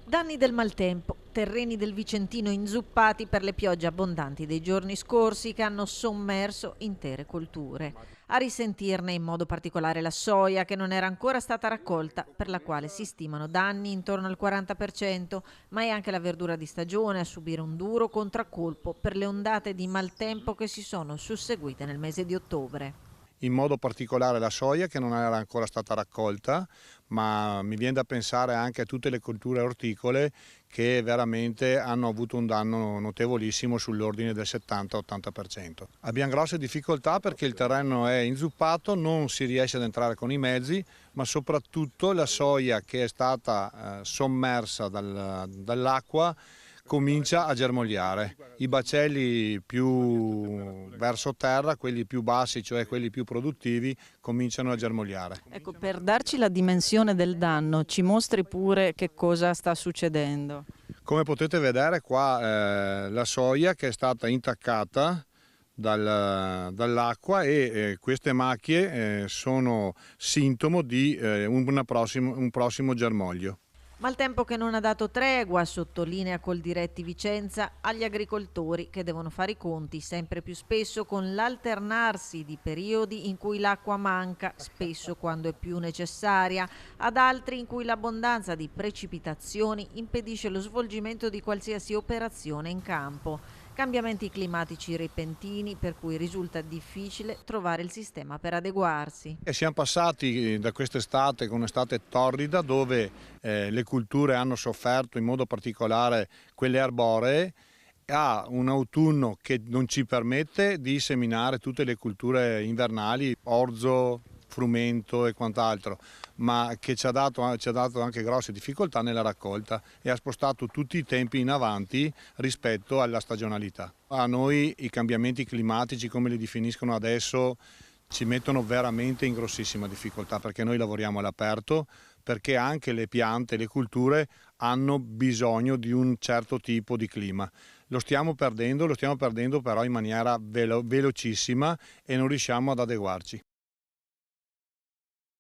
Danni del maltempo, terreni del Vicentino inzuppati per le piogge abbondanti dei giorni scorsi che hanno sommerso intere colture. A risentirne in modo particolare la soia che non era ancora stata raccolta, per la quale si stimano danni intorno al 40%, ma è anche la verdura di stagione a subire un duro contraccolpo per le ondate di maltempo che si sono susseguite nel mese di ottobre. In modo particolare la soia che non era ancora stata raccolta, ma mi viene da pensare anche a tutte le colture orticole che veramente hanno avuto un danno notevolissimo sull'ordine del 70-80%. Abbiamo grosse difficoltà perché il terreno è inzuppato, non si riesce ad entrare con i mezzi, ma soprattutto la soia che è stata sommersa dall'acqua comincia a germogliare. I bacelli più verso terra, quelli più bassi, cioè quelli più produttivi, cominciano a germogliare. Ecco, per darci la dimensione del danno, ci mostri pure che cosa sta succedendo. Come potete vedere qua la soia che è stata intaccata dall'acqua e queste macchie sono sintomo di un prossimo germoglio. Maltempo che non ha dato tregua, sottolinea Coldiretti Vicenza, agli agricoltori che devono fare i conti sempre più spesso con l'alternarsi di periodi in cui l'acqua manca, spesso quando è più necessaria, ad altri in cui l'abbondanza di precipitazioni impedisce lo svolgimento di qualsiasi operazione in campo. Cambiamenti climatici repentini per cui risulta difficile trovare il sistema per adeguarsi. E siamo passati da quest'estate con un'estate torrida dove le culture hanno sofferto, in modo particolare quelle arboree, a un autunno che non ci permette di seminare tutte le culture invernali, orzo, frumento e quant'altro, ma che ci ha dato anche grosse difficoltà nella raccolta e ha spostato tutti i tempi in avanti rispetto alla stagionalità. A noi i cambiamenti climatici, come li definiscono adesso, ci mettono veramente in grossissima difficoltà perché noi lavoriamo all'aperto, perché anche le piante, le culture hanno bisogno di un certo tipo di clima. Lo stiamo perdendo però in maniera velocissima e non riusciamo ad adeguarci.